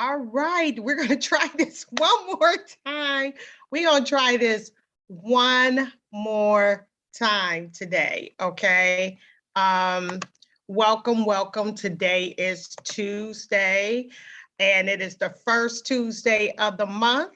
All right, we're going to try this one more time. We're going to try this one more time today, okay? Um, welcome, welcome. Today is Tuesday, and it is the first Tuesday of the month.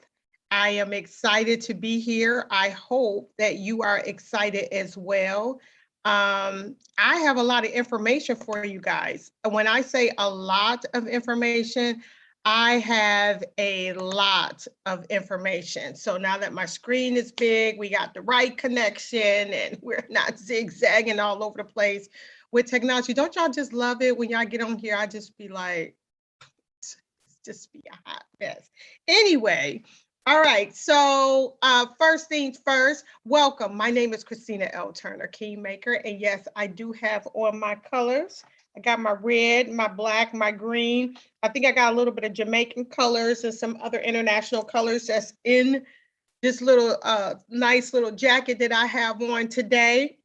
I am excited to be here. I hope that you are excited as well. I have a lot of information for you guys. When I say a lot of information, I have a lot of information. So now that my screen is big, we got the right connection and we're not zigzagging all over the place with technology. Don't y'all just love it when y'all get on here? I just be like, just be a hot mess. Anyway, all right. So first things first, welcome. My name is Christina L Turner, Kingmaker. And yes, I do have on my colors. I got my red, my black, my green. I think I got a little bit of Jamaican colors and some other international colors that's in this little nice little jacket that I have on today,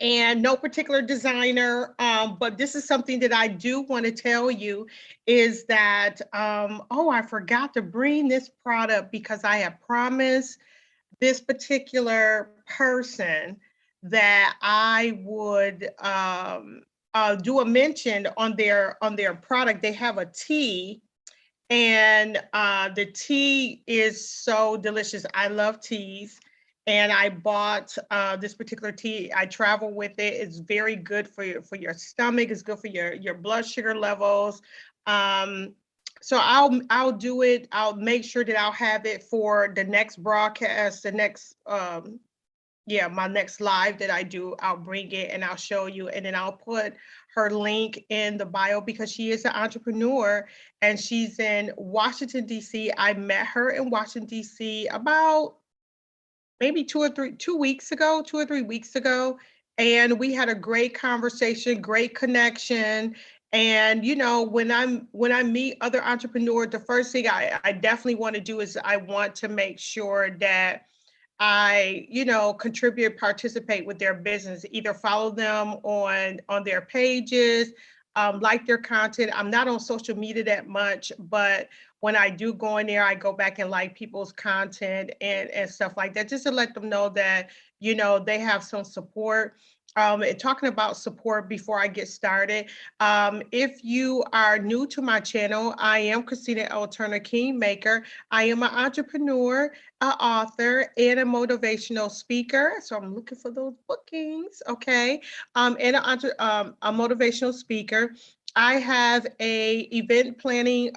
and no particular designer, but this is something that I do want to tell you is that, oh, I forgot to bring this product because I have promised this particular person that I would do a mention on their product. They have a tea, and the tea is so delicious. I love teas. And I bought this particular tea. I travel with it. It's very good for your stomach. It's good for your blood sugar levels. Um, so I'll do it. I'll make sure that I'll have it for the next broadcast, the next yeah, my next live that I do, I'll bring it and I'll show you. And then I'll put her link in the bio because she is an entrepreneur and she's in Washington, D.C. I met her in Washington, D.C. about maybe 2 or 3 weeks ago. And we had a great conversation, great connection. And when I meet other entrepreneurs, the first thing I definitely want to do is I want to make sure that I, contribute, participate with their business, either follow them on their pages, like their content. I'm not on social media that much, but when I do go in there, I go back and like people's content and stuff like that, just to let them know that, they have some support. And talking about support before I get started, if you are new to my channel, I am Christina L Turner, Kingmaker. I am an entrepreneur, an author, and a motivational speaker. So I'm looking for those bookings, okay? And a motivational speaker. I have a event planning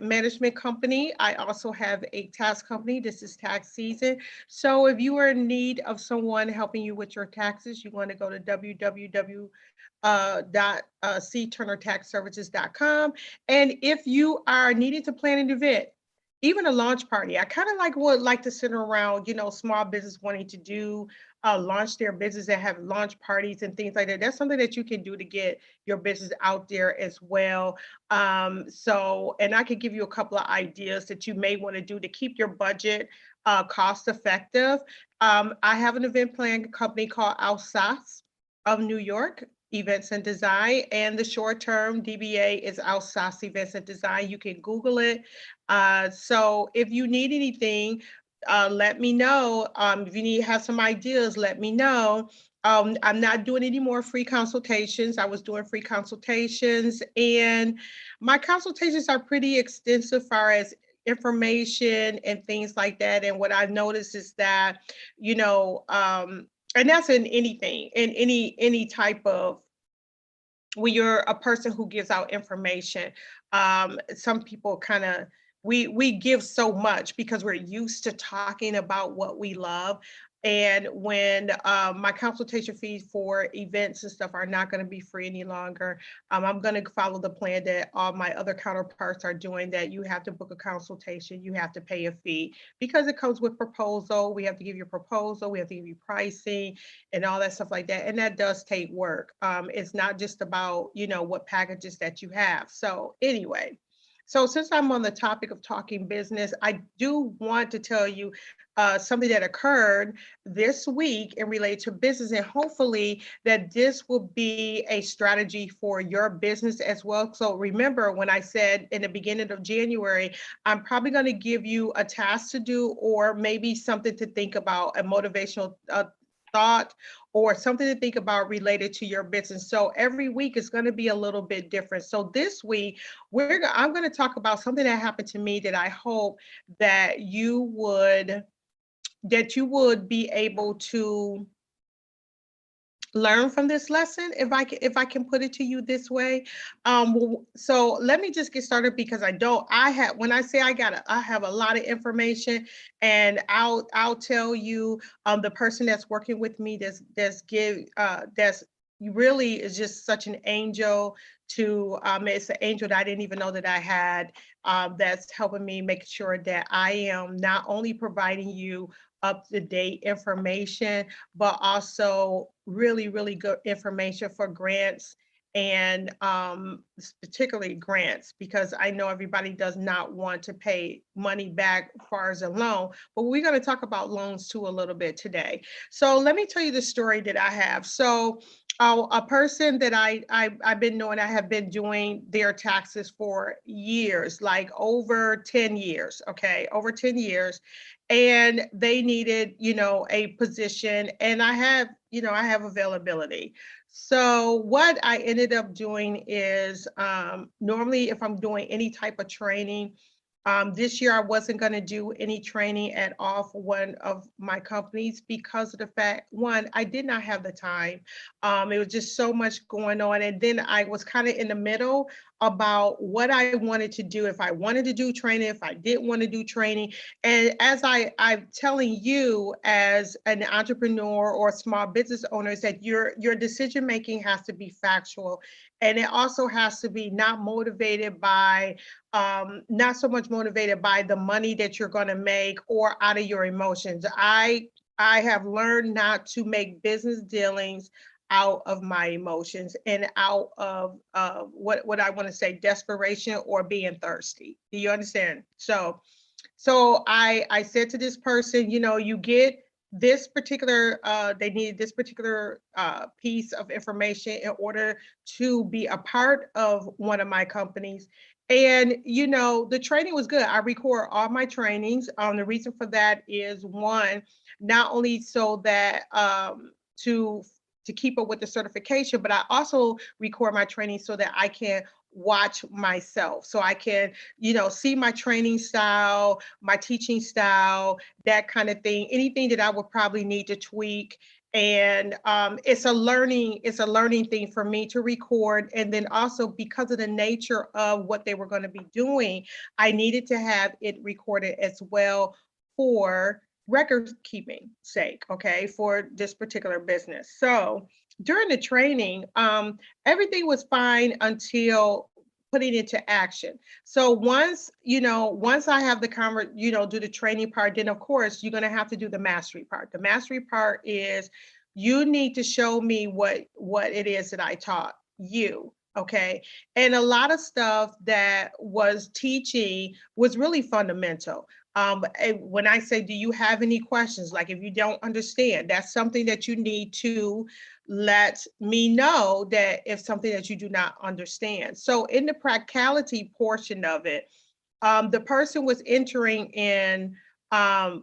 management company. I also have a tax company. This is tax season. So if you are in need of someone helping you with your taxes, you want to go to www.cturnertaxservices.com. And if you are needing to plan an event, even a launch party, I kind of would like to sit around, small business wanting to do launch their business and have launch parties and things like that. That's something that you can do to get your business out there as well. And I could give you a couple of ideas that you may want to do to keep your budget cost effective. I have an event planning company called Alsace of New York Events and Design, and the short term DBA is Alsace Events and Design. You can Google it. So if you need anything, let me know. If you need have some ideas, let me know. I'm not doing any more free consultations. I was doing free consultations, and my consultations are pretty extensive as far as information and things like that. And what I've noticed is that, and that's in anything, in any type of, when you're a person who gives out information, some people kind of, we give so much because we're used to talking about what we love. And when my consultation fees for events and stuff are not going to be free any longer, I'm going to follow the plan that all my other counterparts are doing, that you have to book a consultation, you have to pay a fee because it comes with proposal. We have to give you a proposal, we have to give you pricing and all that stuff like that. And that does take work. It's not just about, what packages that you have. So anyway, So since I'm on the topic of talking business, I do want to tell you something that occurred this week in relate to business, and hopefully that this will be a strategy for your business as well. So remember when I said in the beginning of January, I'm probably going to give you a task to do or maybe something to think about, a motivational thought or something to think about related to your business. So every week is going to be a little bit different. So this week I'm going to talk about something that happened to me that I hope that you would be able to learn from this lesson, if I can put it to you this way. So let me just get started because I have, when I say I have a lot of information, and I'll tell you, the person that's working with me that's really is just such an angel to, it's an angel that I didn't even know that I had, that's helping me make sure that I am not only providing you up to date information, but also really, really good information for grants and particularly grants, because I know everybody does not want to pay money back as far as a loan, but we're going to talk about loans too a little bit today. So let me tell you the story that I have. So a person that I've been knowing, I have been doing their taxes for years, like over 10 years, okay, over 10 years. And they needed, a position, and I have availability. So what I ended up doing is, normally if I'm doing any type of training, this year I wasn't going to do any training at all for one of my companies because of the fact, one, I did not have the time. It was just so much going on. And then I was kind of in the middle about what I wanted to do, if I wanted to do training, if I didn't want to do training. And as I'm telling you as an entrepreneur or small business owner, is that your decision making has to be factual, and it also has to be not motivated by, not so much motivated by the money that you're going to make or out of your emotions. I have learned not to make business dealings out of my emotions and out of what I want to say, desperation or being thirsty. Do you understand? So I said to this person, you get this particular, they needed this particular piece of information in order to be a part of one of my companies. And, the training was good. I record all my trainings. The reason for that is, one, not only so that to to keep up with the certification, but I also record my training so that I can watch myself, so I can, see my training style, my teaching style, that kind of thing, anything that I would probably need to tweak. And it's a learning thing for me to record. And then also, because of the nature of what they were going to be doing, I needed to have it recorded as well for record keeping sake, okay, for this particular business. So during the training, everything was fine until putting into action. So once I have the do the training part, then of course you're going to have to do the mastery part. The mastery part is you need to show me what it is that I taught you. Okay. And a lot of stuff that was teaching was really fundamental. And when I say, do you have any questions? Like if you don't understand, that's something that you need to let me know, that if something that you do not understand. So in the practicality portion of it, the person was entering in,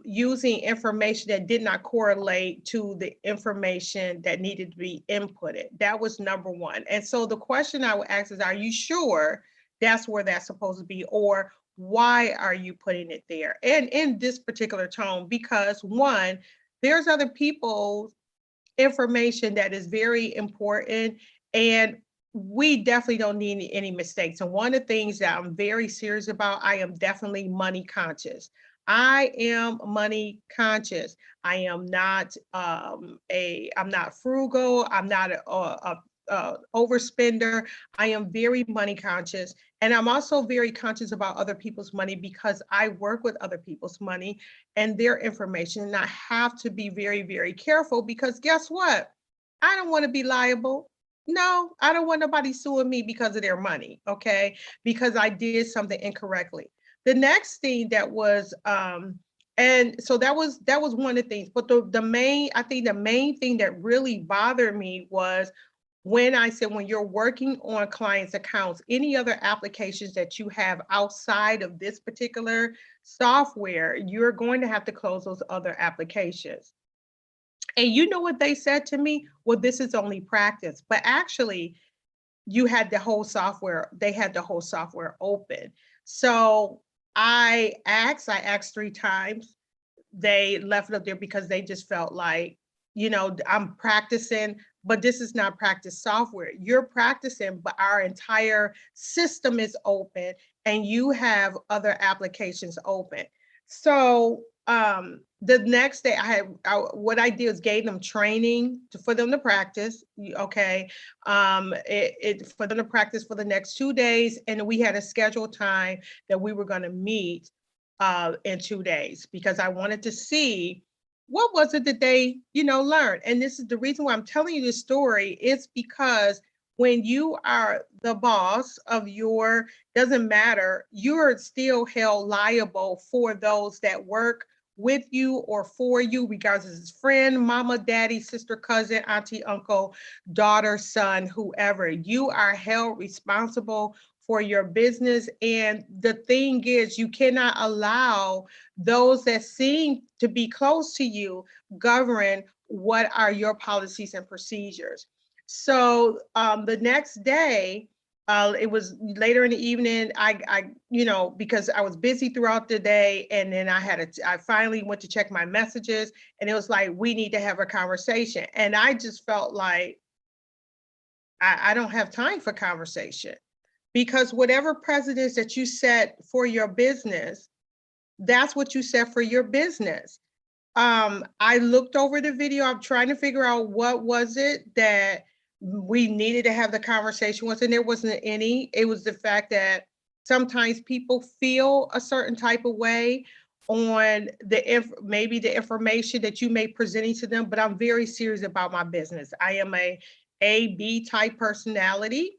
using information that did not correlate to the information that needed to be inputted. That was number one. And so the question I would ask is, are you sure that's where that's supposed to be? Or why are you putting it there? And in this particular tone, because one, there's other people information that is very important, and we definitely don't need any mistakes. And one of the things that I'm very serious about, I am definitely money conscious. I am money conscious. I am not I'm not frugal. I'm not a overspender. I am very money conscious. And I'm also very conscious about other people's money because I work with other people's money and their information. And I have to be very, very careful because guess what? I don't want to be liable. No, I don't want nobody suing me because of their money, okay? Because I did something incorrectly. The next thing that was and so that was one of the things, but the main I think the main thing that really bothered me was when I said when you're working on clients' accounts, any other applications that you have outside of this particular software, you're going to have to close those other applications. And you know what they said to me? Well, this is only practice. But actually, they had the whole software open. So I asked 3 times. They left it up there because they just felt like, I'm practicing, but this is not practice software. You're practicing, but our entire system is open and you have other applications open. So the next day what I did was gave them training for them to practice. Okay. For them to practice for the next 2 days. And we had a scheduled time that we were going to meet in 2 days because I wanted to see what was it that they, learned. And this is the reason why I'm telling you this story is because when you are the boss of doesn't matter, you're still held liable for those that work with you or for you, regardless of his friend, mama, daddy, sister, cousin, auntie, uncle, daughter, son, whoever. You are held responsible for your business. And the thing is, you cannot allow those that seem to be close to you govern what are your policies and procedures. So the next day, it was later in the evening. Because I was busy throughout the day, and then I finally went to check my messages, and it was like, we need to have a conversation. And I just felt like I don't have time for conversation because whatever precedents that you set for your business, that's what you set for your business. I looked over the video. I'm trying to figure out what was it that we needed to have the conversation with, and there wasn't any. It was the fact that sometimes people feel a certain type of way on maybe the information that you may presenting to them, but I'm very serious about my business. I am a B type personality.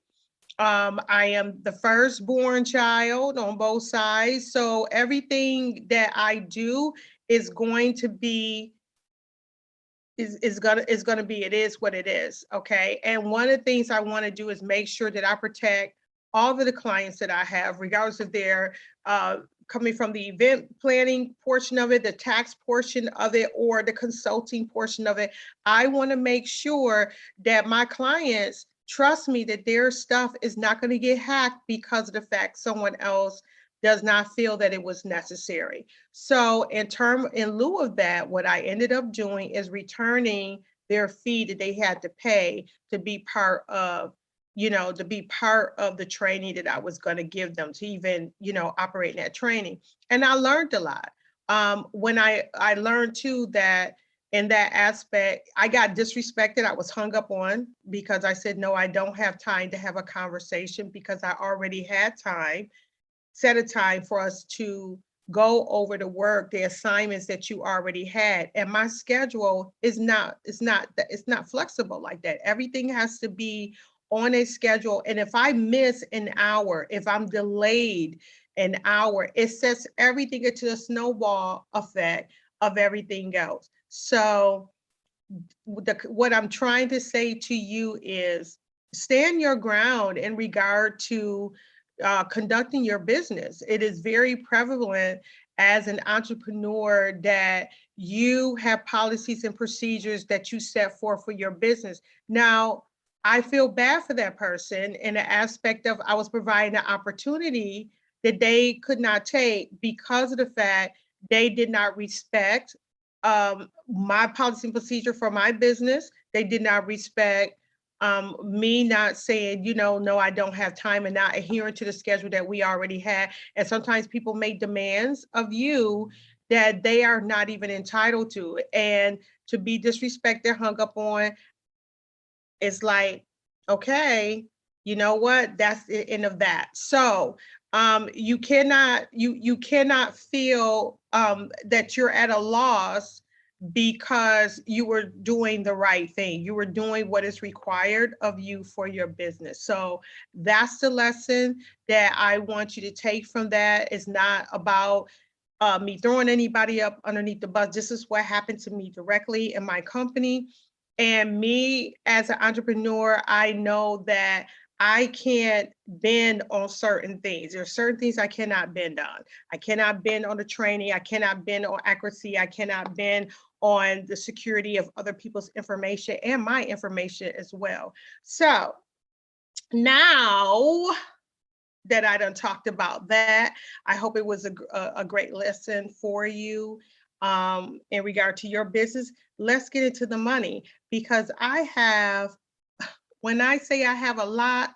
I am the firstborn child on both sides. So everything that I do is going to be is gonna be it is what it is. Okay. And one of the things I want to do is make sure that I protect all of the clients that I have, regardless if they're coming from the event planning portion of it, the tax portion of it, or the consulting portion of it. I want to make sure that my clients trust me that their stuff is not going to get hacked because of the fact someone else does not feel that it was necessary. So in lieu of that, what I ended up doing is returning their fee that they had to pay to be part of, the training that I was going to give them to even, operate in that training. And I learned a lot. When I learned too that in that aspect, I got disrespected. I was hung up on because I said, no, I don't have time to have a conversation because I already had time set a time for us to go over the work, the assignments that you already had. And my schedule it's not flexible like that. Everything has to be on a schedule. And if I miss an hour, if I'm delayed an hour, it sets everything into a snowball effect of everything else. So what I'm trying to say to you is stand your ground in regard to conducting your business. It is very prevalent as an entrepreneur that you have policies and procedures that you set forth for your business. Now, I feel bad for that person in the aspect of I was providing an opportunity that they could not take because of the fact they did not respect my policy and procedure for my business. They did not respect me not saying, no, I don't have time and not adhering to the schedule that we already had. And sometimes people make demands of you that they are not even entitled to. And to be disrespected, hung up on, it's like, okay, you know what? That's the end of that. So you cannot feel that you're at a loss because you were doing the right thing. You were doing what is required of you for your business. So that's the lesson that I want you to take from that. It's not about me throwing anybody up underneath the bus. This is what happened to me directly in my company. And me as an entrepreneur, I know that I can't bend on certain things. There are certain things I cannot bend on. I cannot bend on the training. I cannot bend on accuracy. I cannot bend on the security of other people's information and my information as well. So now that I done talked about that, I hope it was a great lesson for you in regard to your business. Let's get into the money, because when I say I have a lot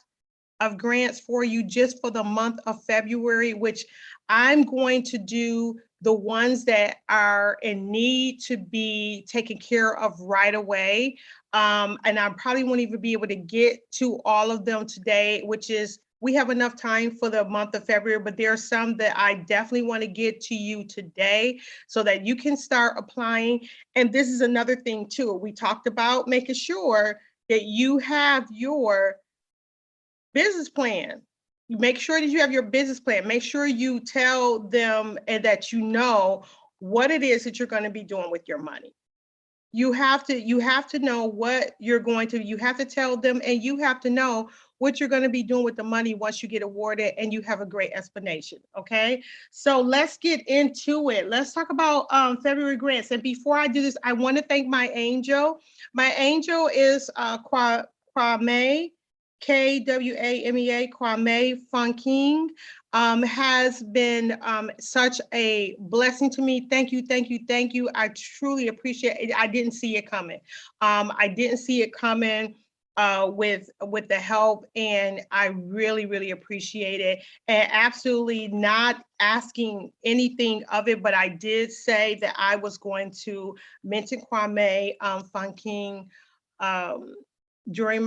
of grants for you just for the month of February, which I'm going to do the ones that are in need to be taken care of right away. And I probably won't even be able to get to all of them today, which is, we have enough time for the month of February, but there are some that I definitely want to get to you today so that you can start applying. And this is another thing too. We talked about making sure that you have your business plan. You make sure that you have your business plan. Make sure you tell them and that you know what it is that you're going to be doing with your money. You have to know what you're going to, you have to tell them, and you have to know what you're going to be doing with the money once you get awarded and you have a great explanation. Okay. So let's get into it. Let's talk about February grants. And before I do this, I want to thank my angel. My angel is Kwame, Kwamea, Kwame Funking. Has been such a blessing to me. Thank you, thank you, thank you. I truly appreciate it. I didn't see it coming. I didn't see it coming with the help, and I really, really appreciate it. And absolutely not asking anything of it, but I did say that I was going to mention Kwame Funking during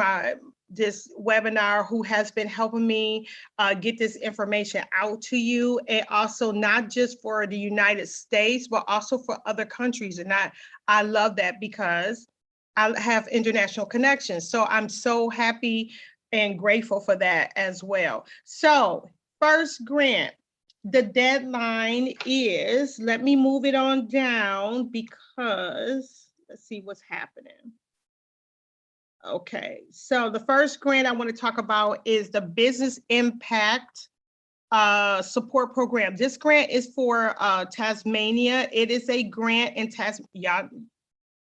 this webinar, who has been helping me get this information out to you, and also not just for the United States, but also for other countries. And I love that, because I have international connections. So I'm so happy and grateful for that as well. So first grant, the deadline is, let me move it on down, because let's see what's happening. Okay, so the first grant I want to talk about is the Business Impact Support Program. This grant is for Tasmania. It is a grant in Tasmania.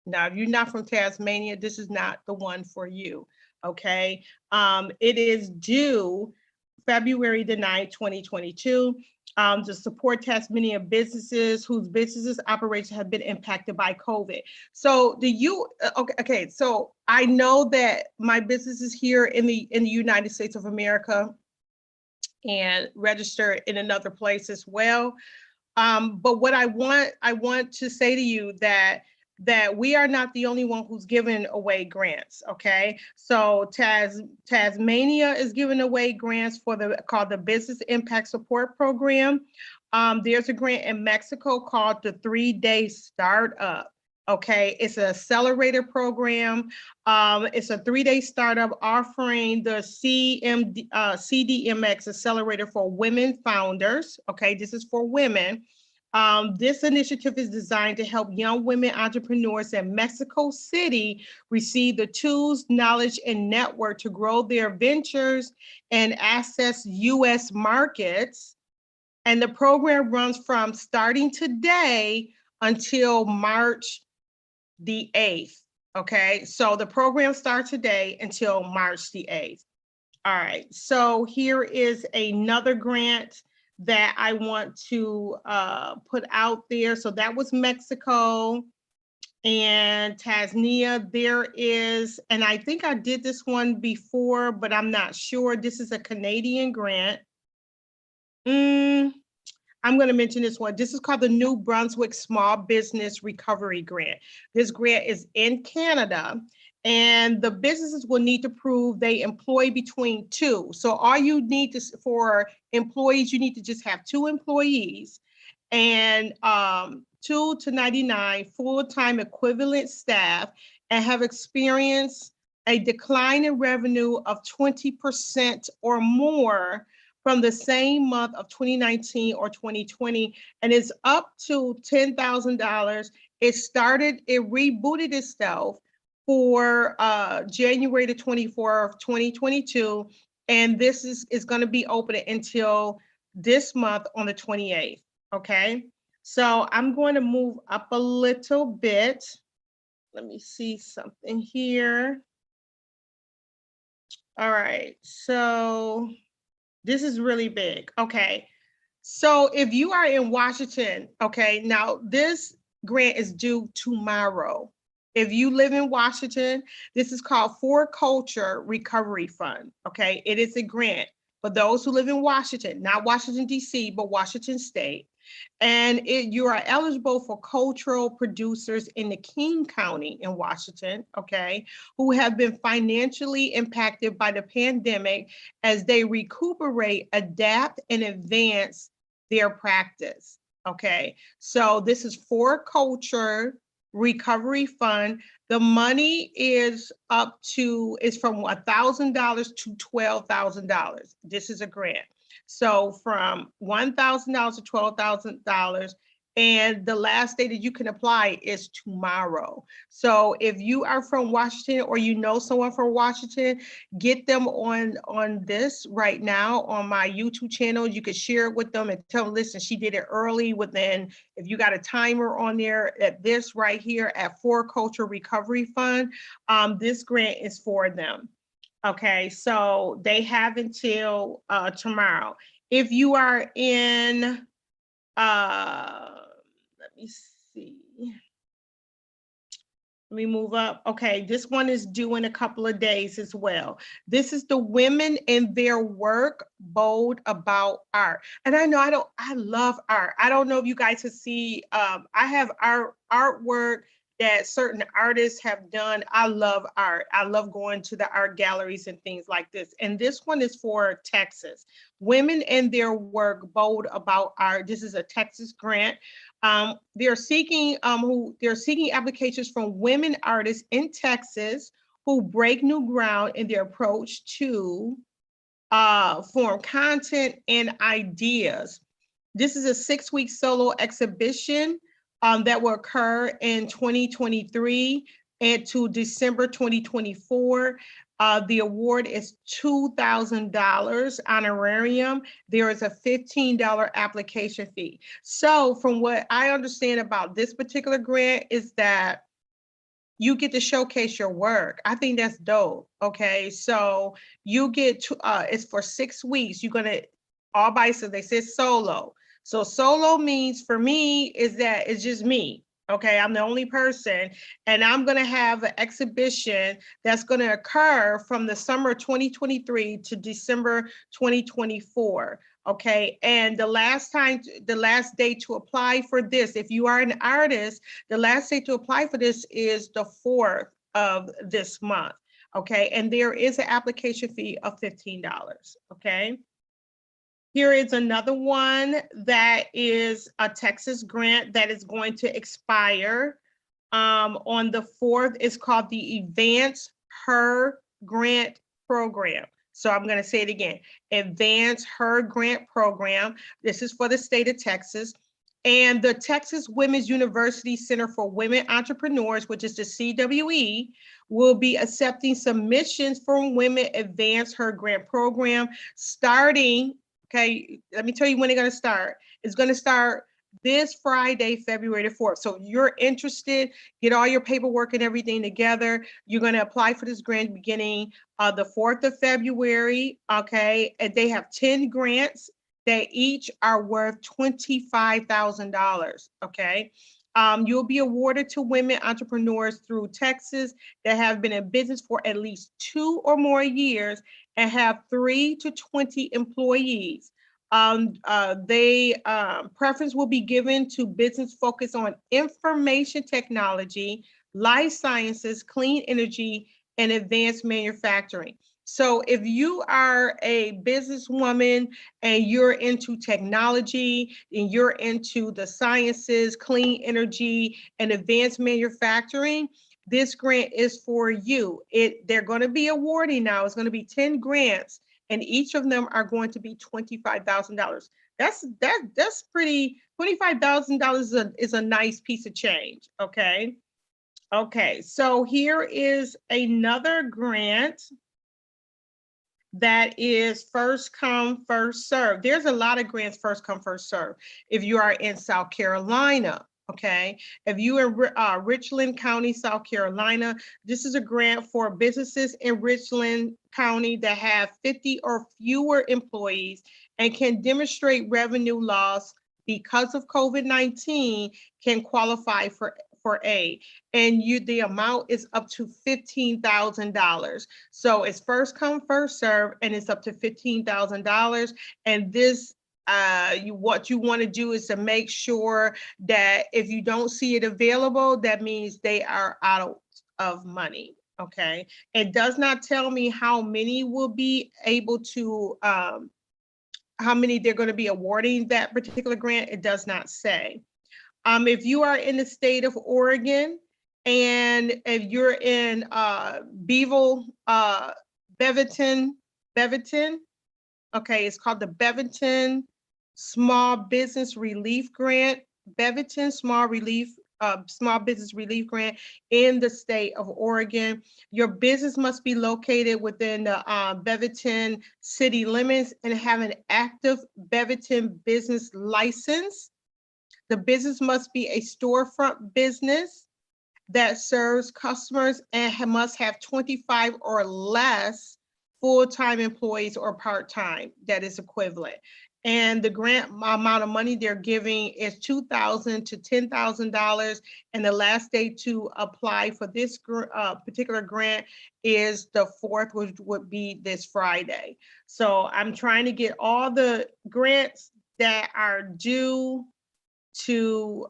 Now, if you're not from Tasmania, this is not the one for you, okay? It is due February the 9th, 2022. To support Tasmania businesses whose businesses operations have been impacted by COVID. So okay, so I know that my business is here in the United States of America and registered in another place as well. But what I want to say to you that we are not the only one who's giving away grants, okay? So Tasmania is giving away grants called the Business Impact Support Program. There's a grant in Mexico called the 3-Day Startup. Okay, it's an accelerator program. It's a 3-day startup offering the CDMX accelerator for women founders. Okay, this is for women. This initiative is designed to help young women entrepreneurs in Mexico City receive the tools, knowledge, and network to grow their ventures and access U.S. markets. And the program runs from starting today until March the 8th. Okay, so the program starts today until March the 8th. All right, so here is another grant that I want to put out there. So that was Mexico and Tasmania. There is, and I think I did this one before, but I'm not sure. This is a Canadian grant. I'm going to mention this one. This is called the New Brunswick Small Business Recovery Grant. This grant is in Canada, and the businesses will need to prove they employ between 2. So all you need for employees, you need to just have 2 employees. And 2 to 99 full-time equivalent staff and have experienced a decline in revenue of 20% or more from the same month of 2019 or 2020, and is up to $10,000. It rebooted itself for January the 24th, 2022, and this is going to be open until this month on the 28th, okay? So I'm going to move up a little bit. Let me see something here. All right, so this is really big. Okay, so if you are in Washington, okay, now this grant is due tomorrow. If you live in Washington, this is called For Culture Recovery Fund. Okay, it is a grant for those who live in Washington, not Washington, D.C., but Washington State. And you are eligible for cultural producers in the King County in Washington, okay, who have been financially impacted by the pandemic as they recuperate, adapt, and advance their practice, okay? So this is For Culture Recovery Fund. The money is from $1,000 to $12,000. This is a grant. So from $1,000 to $12,000, and the last day that you can apply is tomorrow. So if you are from Washington or you know someone from Washington, get them on this right now on my YouTube channel. You could share it with them and tell them, listen, she did it early within, if you got a timer on there at this right here at For Culture Recovery Fund, this grant is for them. Okay, so they have until tomorrow. If you are in, let me see. Let me move up. Okay, this one is due in a couple of days as well. This is the Women in Their Work, Bold About Art. And I love art. I don't know if you guys can see, I have artwork that certain artists have done. I love art. I love going to the art galleries and things like this. And this one is for Texas. Women in Their Work, Bold About Art. This is a Texas grant. They're seeking applications from women artists in Texas who break new ground in their approach to form content and ideas. This is a 6-week solo exhibition that will occur in 2023 and to December 2024. The award is $2,000 honorarium. There is a $15 application fee. So from what I understand about this particular grant is that you get to showcase your work. I think that's dope. Okay, so you get to, it's for 6 weeks. You're gonna, all by, so they said solo. So solo means for me is that it's just me. Okay, I'm the only person, and I'm gonna have an exhibition that's gonna occur from the summer 2023 to December 2024. Okay, and the last day to apply for this, if you are an artist, the last day to apply for this is the 4th of this month. Okay, and there is an application fee of $15. Okay. Here is another one that is a Texas grant that is going to expire on the 4th. It's called the Advance Her Grant Program. So I'm going to say it again, Advance Her Grant Program. This is for the state of Texas. And the Texas Women's University Center for Women Entrepreneurs, which is the CWE, will be accepting submissions from Women Advance Her Grant Program starting. Okay, let me tell you when they're going to start. It's going to start this Friday, February the 4th. So if you're interested, get all your paperwork and everything together. You're going to apply for this grant beginning the 4th of February. Okay, and they have 10 grants that each are worth $25,000. Okay. You'll be awarded to women entrepreneurs through Texas that have been in business for at least 2 or more years and have 3 to 20 employees. Preference will be given to business focused on information technology, life sciences, clean energy, and advanced manufacturing. So if you are a businesswoman and you're into technology and you're into the sciences, clean energy, and advanced manufacturing, this grant is for you. They're going to be awarding now. It's going to be 10 grants, and each of them are going to be $25,000. That's pretty. $25,000 is a nice piece of change. Okay. Okay. So here is another grant that is first come, first serve. There's a lot of grants first come, first serve. If you are in South Carolina, okay, if you are in Richland County, South Carolina, this is a grant for businesses in Richland County that have 50 or fewer employees and can demonstrate revenue loss because of COVID-19 can qualify for aid. And the amount is up to $15,000. So it's first come, first serve, and it's up to $15,000. And this, what you want to do is to make sure that if you don't see it available, that means they are out of money. Okay. It does not tell me how many will be able to, how many they're going to be awarding that particular grant. It does not say. If you are in the state of Oregon and if you're in Beeville, Beaverton, okay, it's called the Beaverton Small Business Relief Grant, Beaverton Small Business Relief Grant in the state of Oregon. Your business must be located within the Beaverton city limits and have an active Beaverton business license. The business must be a storefront business that serves customers and must have 25 or less full-time employees or part-time that is equivalent. And the grant amount of money they're giving is $2,000 to $10,000. And the last day to apply for this particular grant is the 4th, which would be this Friday. So I'm trying to get all the grants that are due to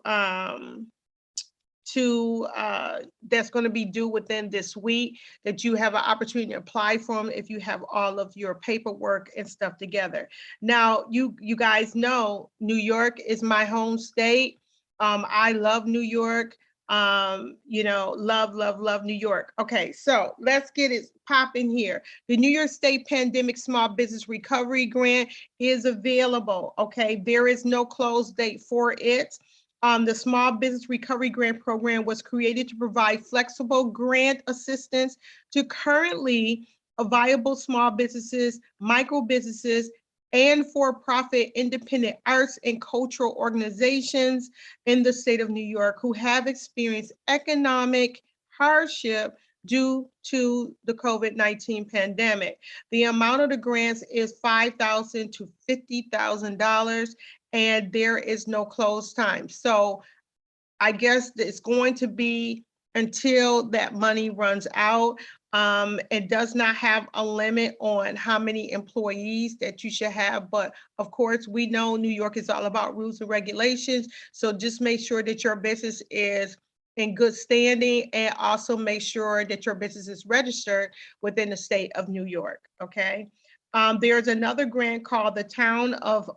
that's going to be due within this week, that you have an opportunity to apply for them if you have all of your paperwork and stuff together. Now, you guys know New York is my home state. I love New York. You know, love New York. Okay, so let's get it popping here. The New York State Pandemic Small Business Recovery Grant is available. Okay, there is no close date for it. The Small Business Recovery Grant Program was created to provide flexible grant assistance to currently viable small businesses, micro businesses, and for-profit independent arts and cultural organizations in the state of New York who have experienced economic hardship due to the COVID-19 pandemic. The amount of the grants is $5,000 to $50,000, and there is no close time. So I guess it's going to be until that money runs out. It does not have a limit on how many employees that you should have, but of course we know New York is all about rules and regulations. So just make sure that your business is in good standing, and also make sure that your business is registered within the state of New York, okay? There's another grant called the Town of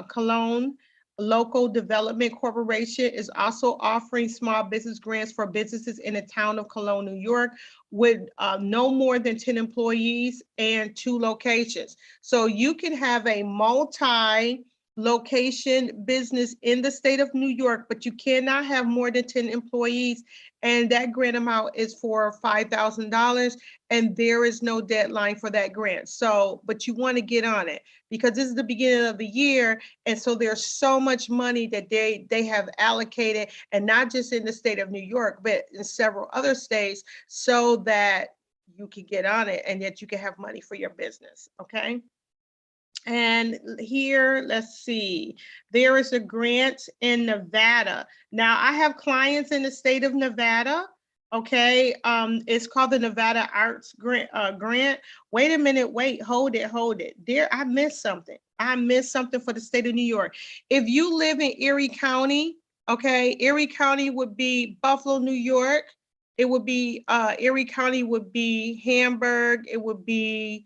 Cologne Local Development Corporation is also offering small business grants for businesses in the town of Cologne, New York, with no more than 10 employees and 2 locations. So you can have a multi-location business in the state of New York, but you cannot have more than 10 employees. And that grant amount is for $5,000, and there is no deadline for that grant. So, but you want to get on it because this is the beginning of the year. And so there's so much money that they have allocated, and not just in the state of New York, but in several other states, so that you can get on it and that you can have money for your business, okay? And here, let's see, there is a grant in Nevada. Now, I have clients in the state of Nevada. Okay, it's called the Nevada Arts Grant. Wait a minute, wait, hold it. There, I missed something. I missed something for the state of New York. If you live in Erie County, okay, Erie County would be Buffalo, New York, It would be Erie County would be Hamburg. It would be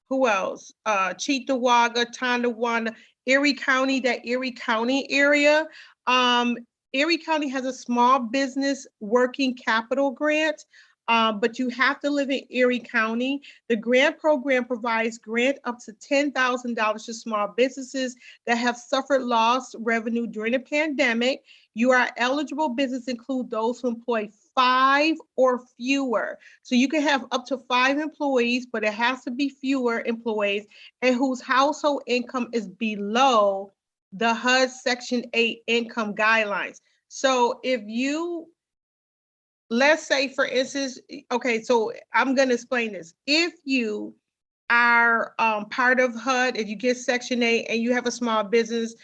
who else? Cheektowaga, Tonawanda, Erie County, that Erie County area. Um, Erie County has a small business working capital grant, but you have to live in Erie County. The grant program provides grant up to $10,000 to small businesses that have suffered lost revenue during the pandemic. You are eligible business include those who employ 5 or fewer. So you can have up to 5 employees, but it has to be fewer employees and whose household income is below the HUD Section 8 income guidelines. So if you, let's say for instance, okay, so I'm going to explain this. If you are part of HUD, if you get Section 8 and you have a small business,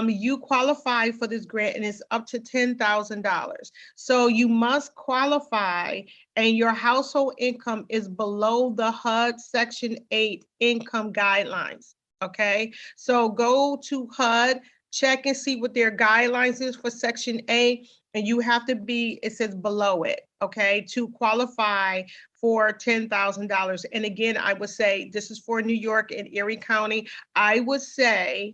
you qualify for this grant and it's up to $10,000. So you must qualify and your household income is below the HUD Section 8 income guidelines. Okay, so go to HUD, check and see what their guidelines is for Section 8, and you have to be, it says below it, okay, to qualify for $10,000. And again, I would say this is for New York and Erie County. I would say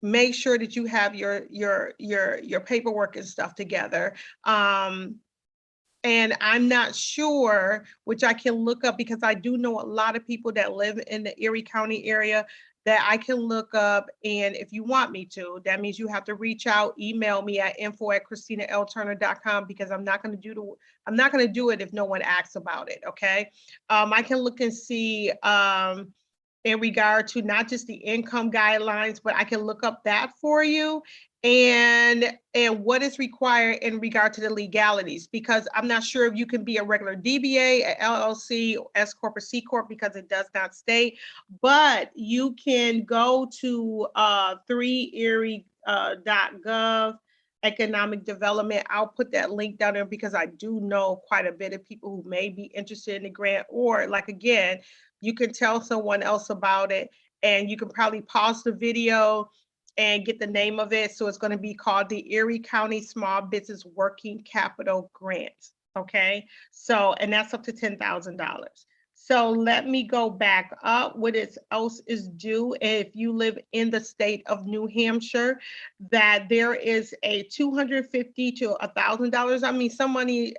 make sure that you have your paperwork and stuff together. And I'm not sure, which I can look up because I do know a lot of people that live in the Erie County area that I can look up. And if you want me to, that means you have to reach out, email me at info@ChristinaLTurner.com because I'm not going to do it if no one asks about it. Okay. I can look and see in regard to not just the income guidelines, but I can look up that for you and what is required in regard to the legalities, because I'm not sure if you can be a regular DBA, a LLC, S Corp, or C Corp, because it does not state, but you can go to 3erie.gov economic development. I'll put that link down there because I do know quite a bit of people who may be interested in the grant, or like, again, you can tell someone else about it and you can probably pause the video and get the name of it. So it's going to be called the Erie County Small Business Working Capital Grant. Okay. So, and that's up to $10,000. So let me go back up. What else is due if you live in the state of New Hampshire, that there is a $250 to $1,000. I mean, some money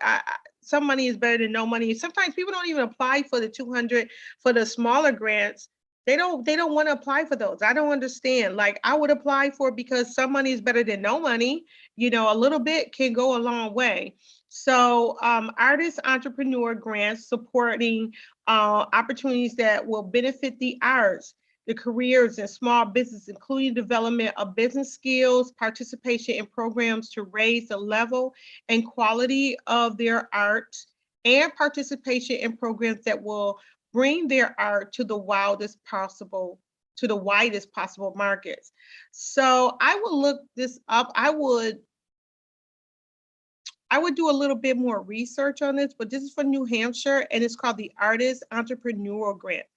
is better than no money. Sometimes people don't even apply for the 200 for the smaller grants. They don't want to apply for those. I don't understand. Like, I would apply for it because some money is better than no money. You know, a little bit can go a long way. So artist entrepreneur grants supporting opportunities that will benefit the arts, the careers and small business, including development of business skills, participation in programs to raise the level and quality of their art, and participation in programs that will bring their art to the widest possible markets. So I will look this up. I would do a little bit more research on this, but this is for New Hampshire and it's called the Artist Entrepreneurial Grant.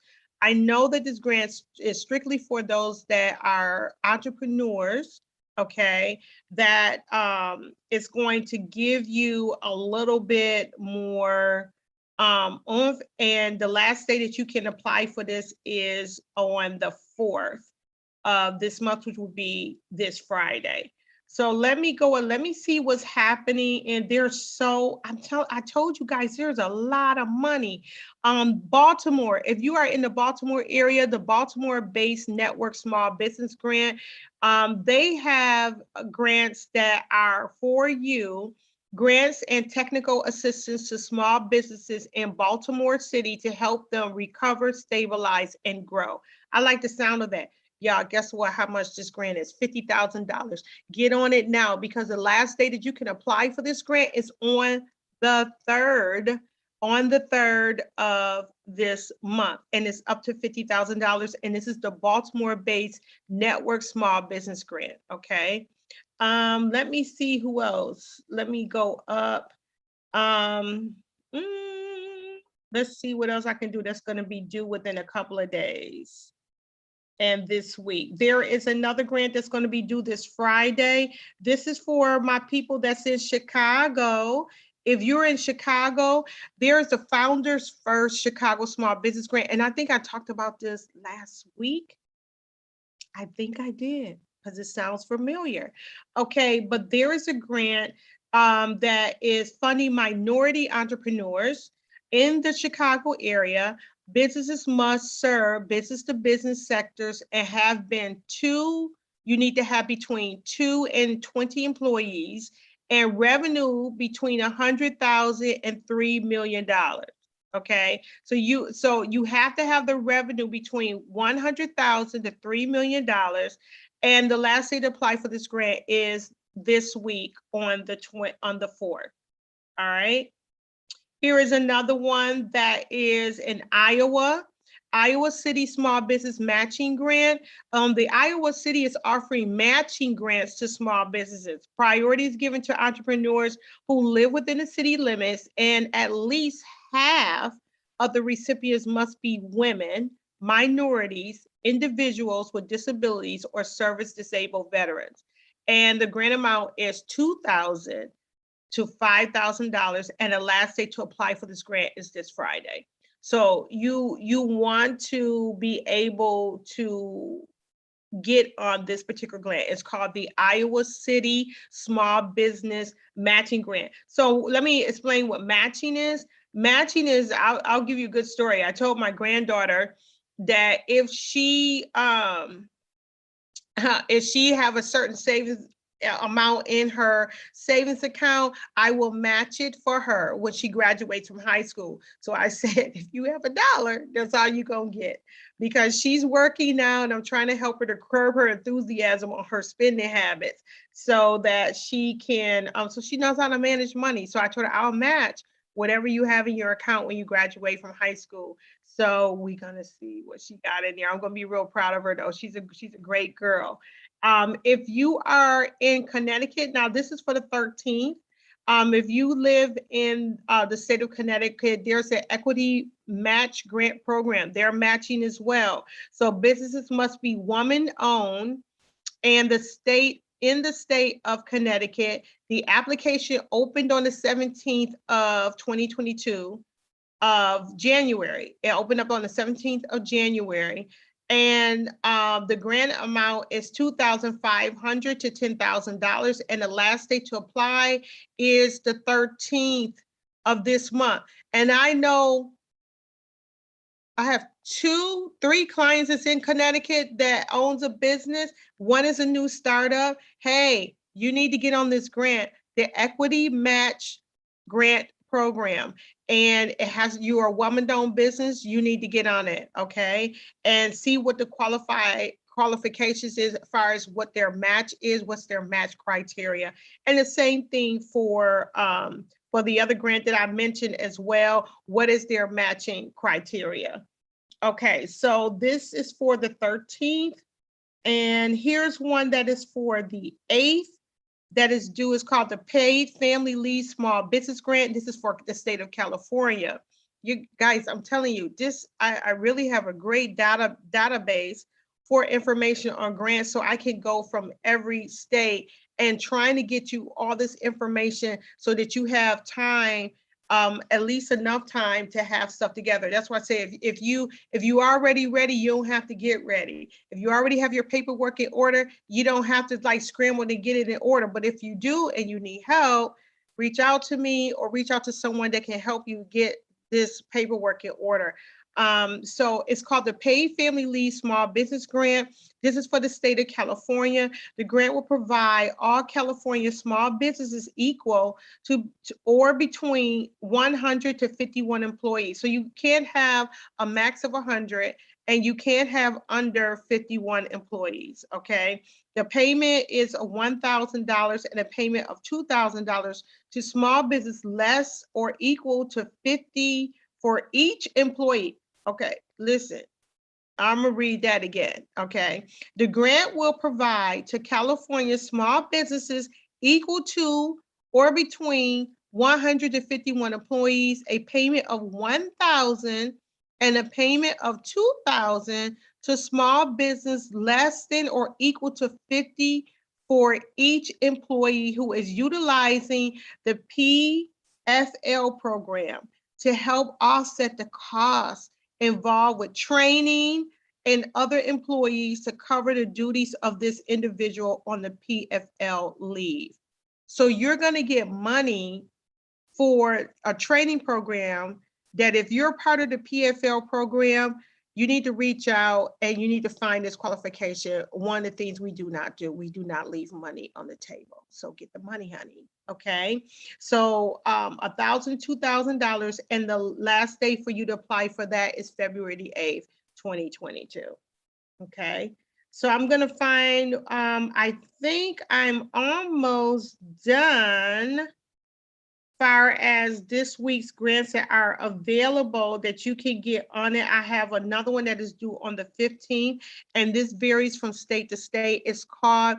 I know that this grant is strictly for those that are entrepreneurs, okay, that it's going to give you a little bit more oomph. And the last day that you can apply for this is on the 4th of this month, which will be this Friday. So let me go and let me see what's happening. And I told you guys, there's a lot of money. Baltimore, if you are in the Baltimore area, the Baltimore-based Network Small Business Grant, they have grants that are for you, grants and technical assistance to small businesses in Baltimore City to help them recover, stabilize, and grow. I like the sound of that. Y'all, guess what? How much this grant is? $50,000. Get on it now because the last day that you can apply for this grant is on the 3rd, of this month, and it's up to $50,000. And this is the Baltimore-based Network Small Business Grant. Okay. Let me see who else. Let me go up. Um, let's see what else I can do that's going to be due within a couple of days. and this week. There is another grant that's going to be due this Friday. This is for my people that's in Chicago. If you're in Chicago, there's the Founders First Chicago Small Business Grant. And I think I talked about this last week. I think I did because it sounds familiar. Okay, but there is a grant that is funding minority entrepreneurs in the Chicago area. Businesses must serve business to business sectors and have been you need to have between 2 and 20 employees and revenue between 100,000 and $3 million. Okay, so you have to have the revenue between 100,000 to $3 million. And the last day to apply for this grant is this week on the 4th. All right. Here is another one that is in Iowa. Iowa City Small Business Matching Grant. The Iowa City is offering matching grants to small businesses. Priority is given to entrepreneurs who live within the city limits, and at least half of the recipients must be women, minorities, individuals with disabilities, or service disabled veterans. And the grant amount is $2,000 to $5,000, and the last day to apply for this grant is this Friday. So you want to be able to get on this particular grant. It's called the Iowa City Small Business Matching Grant. So let me explain what matching is. Matching is, I'll give you a good story. I told my granddaughter that if she have a certain savings amount in her savings account, I will match it for her when she graduates from high school. So I said, if you have $1, that's all you're gonna get, because she's working now and I'm trying to help her to curb her enthusiasm on her spending habits so that she can, so she knows how to manage money. So I told her I'll match whatever you have in your account when you graduate from high school. So we're gonna see what she got in there. I'm gonna be real proud of her though. She's a great girl. If you are in Connecticut, now this is for the 13th. If you live in the state of Connecticut, there's an equity match grant program. They're matching as well. So businesses must be woman-owned, and in the state of Connecticut, the application opened on the 17th of 2022 of January. It opened up on the 17th of January. And the grant amount is $2,500 to $10,000. And the last day to apply is the 13th of this month. And I know I have 3 clients that's in Connecticut that owns a business. One is a new startup. Hey, you need to get on this grant, the Equity Match Grant Program. And it has, you are a woman-owned business, you need to get on it, okay? And see what the qualifications is as far as what their match is, what's their match criteria. And the same thing for the other grant that I mentioned as well, what is their matching criteria? Okay, so this is for the 13th, and here's one that is for the 8th. That is due, is called the Paid Family Leave Small Business Grant. This is for the state of California. You guys, I'm telling you, I really have a great database for information on grants, so I can go from every state and trying to get you all this information so that you have time, at least enough time to have stuff together. That's why I say if you already ready, you don't have to get ready. If you already have your paperwork in order, you don't have to like scramble to get it in order. But if you do and you need help, reach out to me or reach out to someone that can help you get this paperwork in order. So it's called the Paid Family Leave Small Business Grant. This is for the state of California. The grant will provide all California small businesses equal to or between 100 to 51 employees. So you can't have a max of 100 and you can't have under 51 employees, okay? The payment is $1,000 and a payment of $2,000 to small business less or equal to 50 for each employee. Okay, listen, I'm gonna read that again, okay? The grant will provide to California small businesses equal to or between 100 to 51 employees a payment of $1,000 and a payment of $2,000 to small business less than or equal to 50 for each employee who is utilizing the PFL program to help offset the costs involved with training and other employees to cover the duties of this individual on the PFL leave. So you're going to get money for a training program that if you're part of the PFL program, you need to reach out and you need to find this qualification. One of the things we do not do, we do not leave money on the table. So get the money, honey. Okay. So $1,000, $2,000. And the last day for you to apply for that is February the 8th, 2022. Okay. So I'm going to find, I think I'm almost done far as this week's grants that are available that you can get on it. I have another one that is due on the 15th, and this varies from state to state. It's called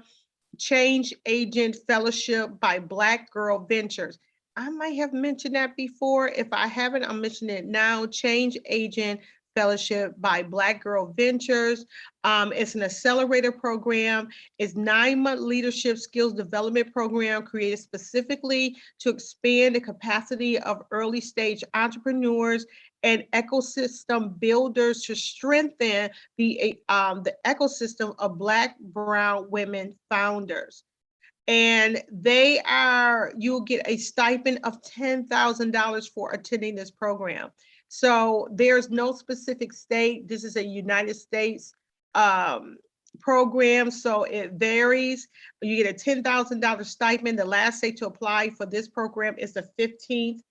Change Agent Fellowship by Black Girl Ventures. I might have mentioned that before. If I haven't, I'm mentioning it now. Change Agent Fellowship by Black Girl Ventures. It's an accelerator program. It's 9-month leadership skills development program created specifically to expand the capacity of early stage entrepreneurs and ecosystem builders to strengthen the ecosystem of Black, Brown women founders. And you'll get a stipend of $10,000 for attending this program. So there's no specific state. This is a United States program, so it varies. You get a $10,000 stipend. The last day to apply for this program is the 15th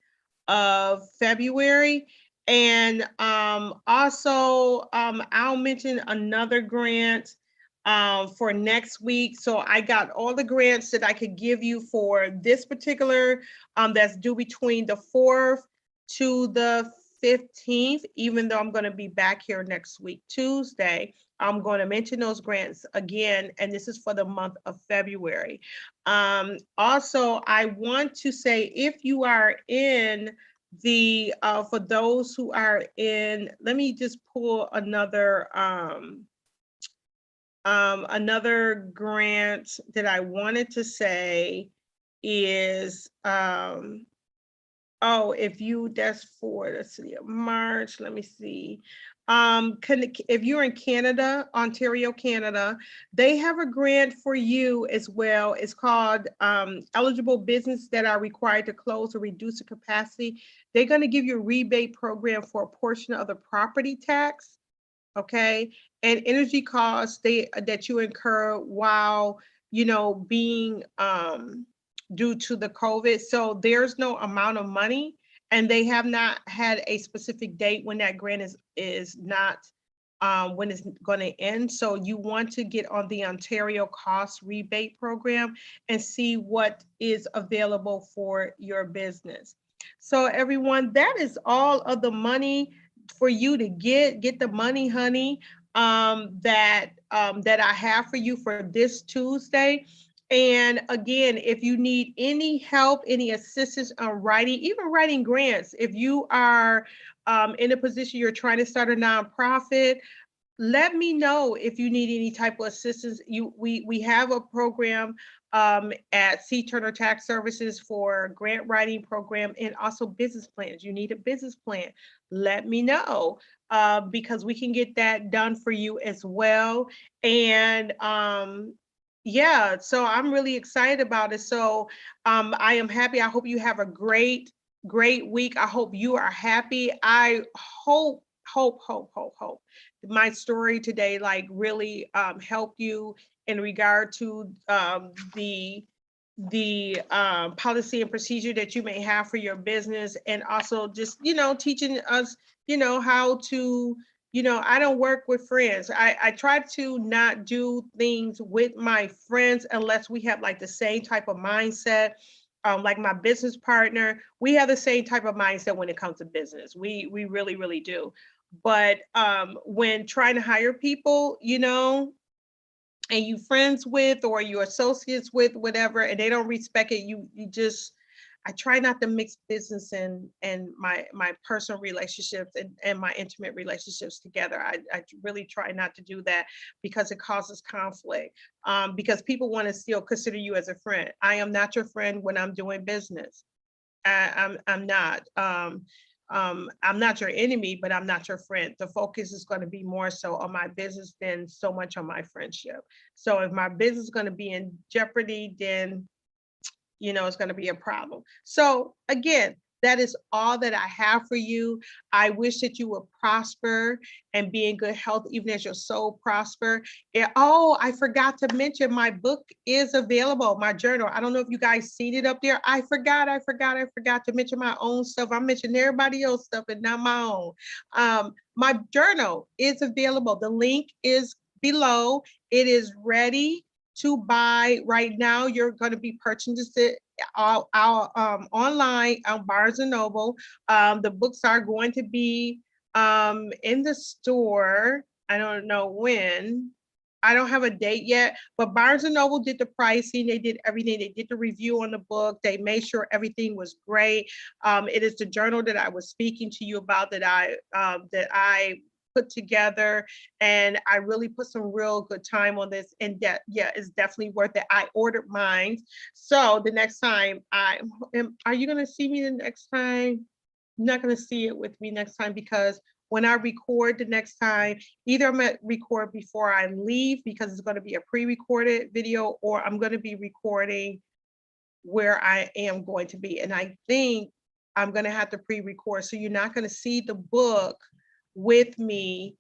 of February. And also, I'll mention another grant for next week. So I got all the grants that I could give you for this particular, that's due between the 4th to the 15th, even though I'm going to be back here next week, Tuesday. I'm going to mention those grants again, and this is for the month of February. Also, I want to say if you are in for those who are in, let me just pull another grant that I wanted to say is, that's for the city of March, let me see. If you're in Canada, Ontario, Canada, they have a grant for you as well. It's called eligible business that are required to close or reduce the capacity. They're going to give you a rebate program for a portion of the property tax, okay, and energy costs that you incur while being due to the COVID. So there's no amount of money, and they have not had a specific date when that grant is not when it's going to end. So you want to get on the Ontario Cost Rebate Program and see what is available for your business. So everyone, that is all of the money for you to get the money, honey, that I have for you for this Tuesday. And again, if you need any help, any assistance on writing, even writing grants, if you are in a position you're trying to start a nonprofit, let me know if you need any type of assistance. We have a program at C Turner Tax Services for grant writing program and also business plans. You need a business plan, let me know because we can get that done for you as well. And yeah, so I'm really excited about it. So I am happy. I hope you have a great week. I hope you are happy. I hope my story today really helped you in regard to the policy and procedure that you may have for your business, and also just teaching us how to I don't work with friends. I try to not do things with my friends unless we have the same type of mindset. Like my business partner, we have the same type of mindset when it comes to business. We really, really do. But when trying to hire people, and you friends with or you associates with, whatever, and they don't respect it, you just, I try not to mix business and my personal relationships and my intimate relationships together. I really try not to do that because it causes conflict. Because people want to still consider you as a friend. I am not your friend when I'm doing business. I'm not. I'm not your enemy, but I'm not your friend. The focus is going to be more so on my business than so much on my friendship. So if my business is going to be in jeopardy, then it's going to be a problem. So again, that is all that I have for you. I wish that you would prosper and be in good health, even as your soul prosper. Oh, I forgot to mention my book is available, my journal. I don't know if you guys seen it up there. I forgot to mention my own stuff. I mentioned everybody else's stuff and not my own. My journal is available. The link is below. It is ready to buy right now. You're going to be purchasing it online on Barnes and Noble. The books are going to be in the store. I don't know when. I don't have a date yet, but Barnes and Noble did the pricing. They did everything. They did the review on the book. They made sure everything was great. It is the journal that I was speaking to you about that I put together, and I really put some real good time on this, and that it's definitely worth it. I ordered mine, so the next time are you going to see me the next time? You're not going to see it with me next time, because when I record the next time, either I'm going to record before I leave because it's going to be a pre-recorded video, or I'm going to be recording where I am going to be. And I think I'm going to have to pre-record. So you're not going to see the book with me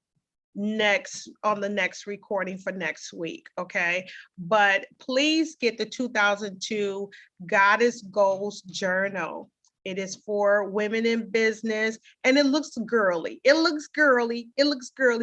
on the next recording for next week. Okay. But please get the 2002 Goddess Goals Journal. It is for women in business, and it looks girly. It looks girly.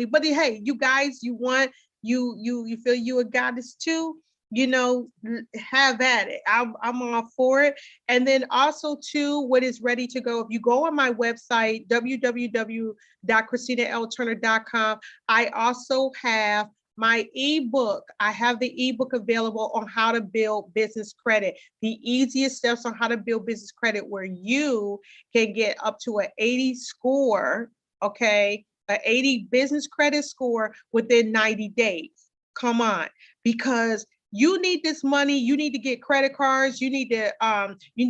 But hey, you guys, you feel you a goddess too? Have at it. I'm all for it. And then also too, what is ready to go, if you go on my website, www.ChristinaLTurner.com, I also have my ebook. I have the ebook available on how to build business credit, the easiest steps on how to build business credit, where you can get up to an 80 score, okay, an 80 business credit score within 90 days. Come on, because you need this money. You need to get credit cards. You need to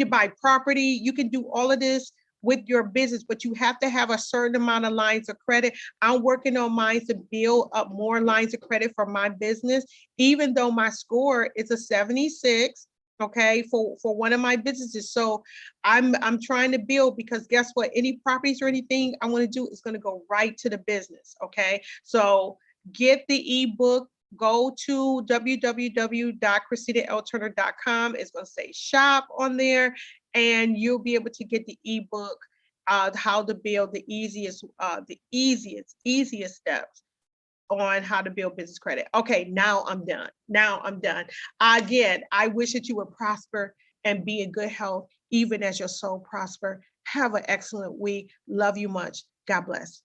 buy property. You can do all of this with your business, but you have to have a certain amount of lines of credit. I'm working on mine to build up more lines of credit for my business, even though my score is a 76, okay, for one of my businesses. So I'm trying to build, because guess what? Any properties or anything I want to do is going to go right to the business, okay? So get the ebook. Go to www.ChristinaLTurner.com. It's going to say shop on there, and you'll be able to get the ebook, how to build the easiest steps on how to build business credit. Okay, now I'm done. Again, I wish that you would prosper and be in good health, even as your soul prosper. Have an excellent week. Love you much. God bless.